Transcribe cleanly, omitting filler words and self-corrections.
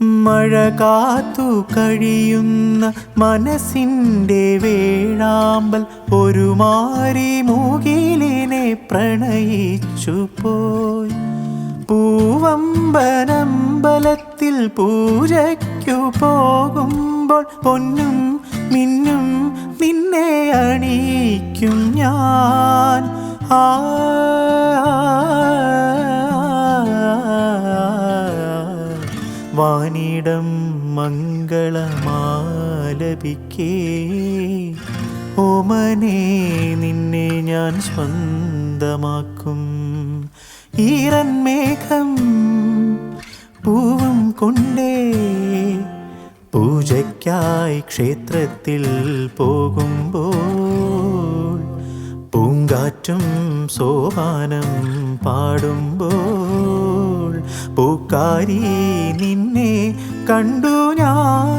മഴ കാത്തു കഴിയുന്ന മനസ്സിൻ്റെ വേഴാമ്പൽ ഒരു മാരി മൂകിലിനെ പ്രണയിച്ചു പോയി. പൂവമ്പനമ്പലത്തിൽ പൂജയ്ക്കു പോകുമ്പോൾ പൊന്നും മിന്നും നിന്നെ അണിയിക്കും ഞാൻ. വാനിടം മംഗളമാലപിക്കേ ഓമനേ നിന്നെ ഞാൻ സ്വന്തമാക്കും. ഈറൻ മേഘം പൂവും കൊണ്ടേ പൂജയ്ക്കായി ക്ഷേത്രത്തിൽ പോകുമ്പോൾ പൂങ്കാറ്റും സോപാനം പാടുമ്പോൾ പൂക്കാരി നിന്നെ കണ്ടു ഞാൻ.